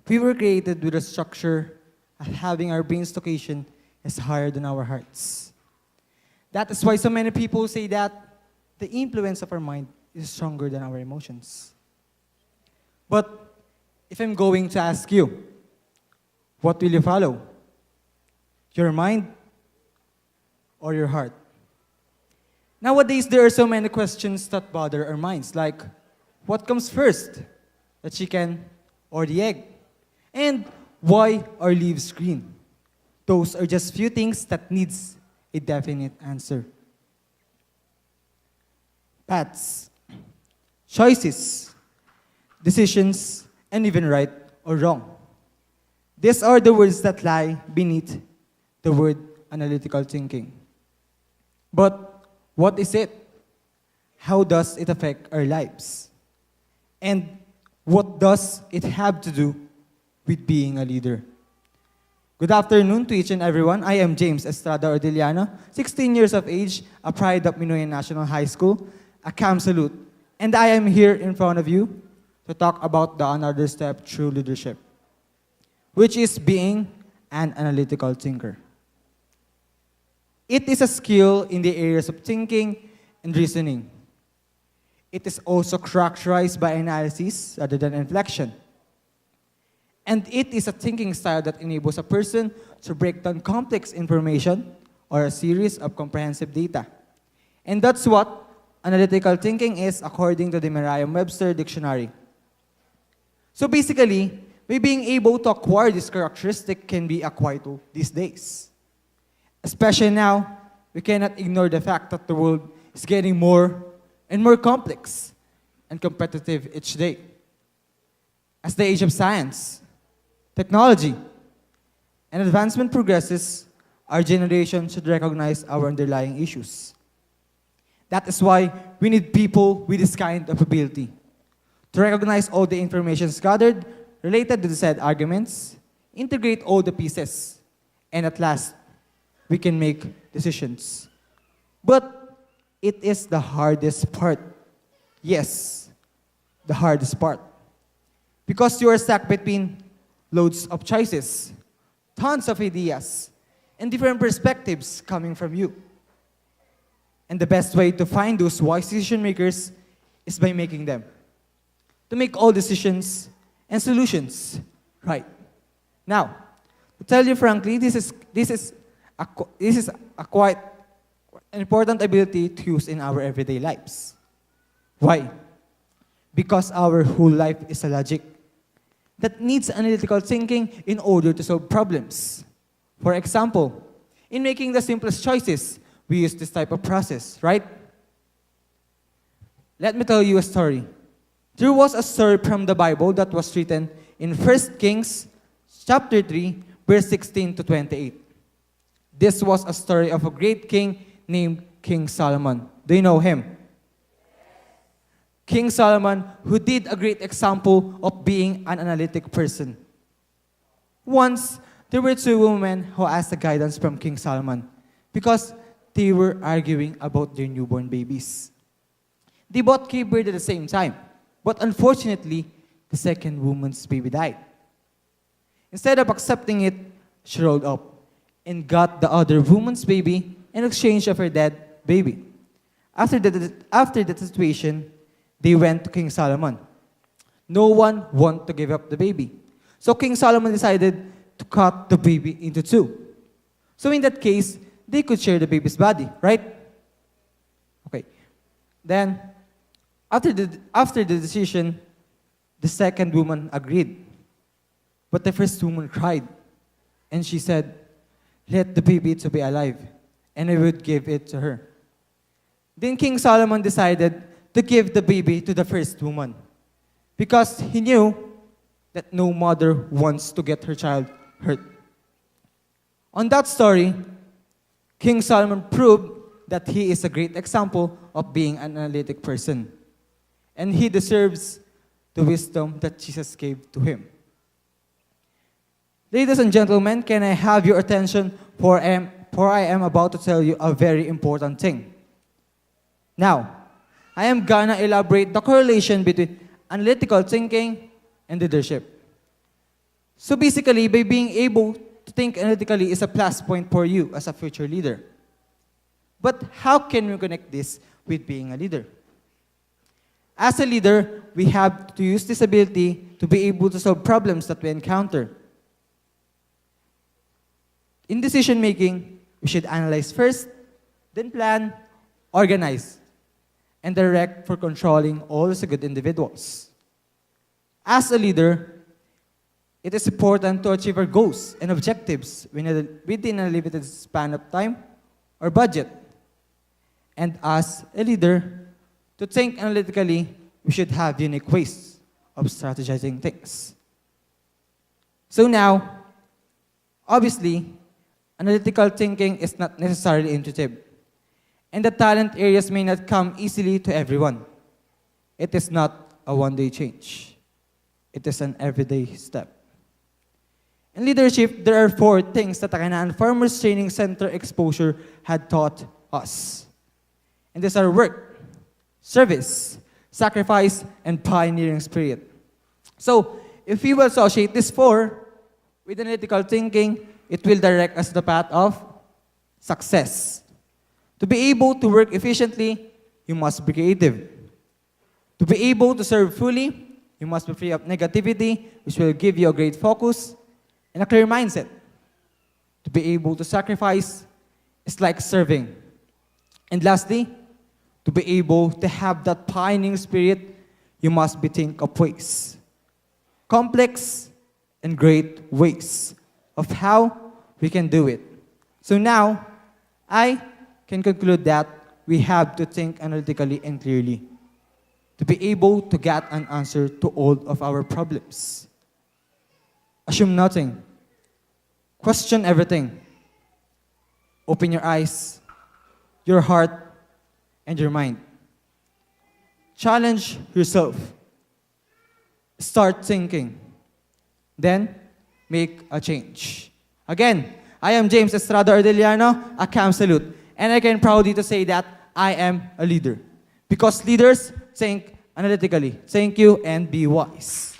We were created with a structure of having our brain's location is higher than our hearts. That is why so many people say that the influence of our mind is stronger than our emotions. But if I'm going to ask you, what will you follow? Your mind or your heart? Nowadays, there are so many questions that bother our minds, like, what comes first, the chicken or the egg? And why are leaves green? Those are just few things that needs a definite answer. Paths, choices, decisions, and even right or wrong. These are the words that lie beneath the word analytical thinking. But what is it? How does it affect our lives? And what does it have to do with being a leader? Good afternoon to each and everyone. I am James Estrada Ordiliano, 16 years of age, a pride of Minoy National High School, a CAM salute, and I am here in front of you to talk about the another step through leadership, which is being an analytical thinker. It is a skill in the areas of thinking and reasoning. It is also characterized by analysis rather than inflection. And it is a thinking style that enables a person to break down complex information or a series of comprehensive data. And that's what analytical thinking is according to the Merriam-Webster dictionary. So basically, by being able to acquire this characteristic can be acquired these days. Especially now, we cannot ignore the fact that the world is getting more and more complex and competitive each day. As the age of science, technology, and advancement progresses, our generation should recognize our underlying issues. That is why we need people with this kind of ability to recognize all the information gathered related to the said arguments, integrate all the pieces, and at last, we can make decisions. But it is the hardest part. Yes, the hardest part. Because you are stuck between loads of choices, tons of ideas, and different perspectives coming from you. And the best way to find those wise decision makers is by making them. To make all decisions and solutions right. Now, to tell you frankly, this is a quite important ability to use in our everyday lives. Why? Because our whole life is a logic that needs analytical thinking in order to solve problems. For example, in making the simplest choices, we use this type of process, right? Let me tell you a story. There was a story from the Bible that was written in 1 Kings chapter 3, verse 16 to 28. This was a story of a great king named King Solomon. Do you know him? King Solomon, who did a great example of being an analytic person. Once, there were two women who asked the guidance from King Solomon because they were arguing about their newborn babies. They both gave birth at the same time, but unfortunately, the second woman's baby died. Instead of accepting it, she rolled up and got the other woman's baby in exchange of her dead baby. After the situation, they went to King Solomon. No one wanted to give up the baby. So King Solomon decided to cut the baby into two. So in that case, they could share the baby's body, right? Okay. Then, after the decision, the second woman agreed. But the first woman cried. And she said, "Let the baby to be alive, and I would give it to her." Then King Solomon decided to give the baby to the first woman because he knew that no mother wants to get her child hurt. On that story, King Solomon proved that he is a great example of being an analytic person, and he deserves the wisdom that Jesus gave to him. Ladies and gentlemen, can I have your attention for I am about to tell you a very important thing. Now, I am gonna elaborate the correlation between analytical thinking and leadership. So basically, by being able to think analytically is a plus point for you as a future leader. But how can we connect this with being a leader? As a leader, we have to use this ability to be able to solve problems that we encounter. In decision making, we should analyze first, then plan, organize, and direct for controlling all the good individuals. As a leader, it is important to achieve our goals and objectives within a limited span of time or budget. And as a leader, to think analytically, we should have unique ways of strategizing things. So now, obviously, analytical thinking is not necessarily intuitive, and the talent areas may not come easily to everyone. It is not a one-day change. It is an everyday step. In leadership, there are 4 things that the Canaan Farmers Training Center exposure had taught us. And these are work, service, sacrifice, and pioneering spirit. So, if we will associate these 4 with analytical thinking, it will direct us to the path of success. To be able to work efficiently, you must be creative. To be able to serve fully, you must be free of negativity, which will give you a great focus and a clear mindset. To be able to sacrifice is like serving. And lastly, to be able to have that pioneering spirit, you must be think of ways, complex and great ways of how we can do it. So now, I can conclude that we have to think analytically and clearly to be able to get an answer to all of our problems. Assume nothing. Question everything. Open your eyes, your heart, and your mind. Challenge yourself. Start thinking. Then, make a change. Again, I am James Estrada Ordeliano, a Cam Salute, and I can proudly to say that I am a leader. Because leaders think analytically. Thank you and be wise.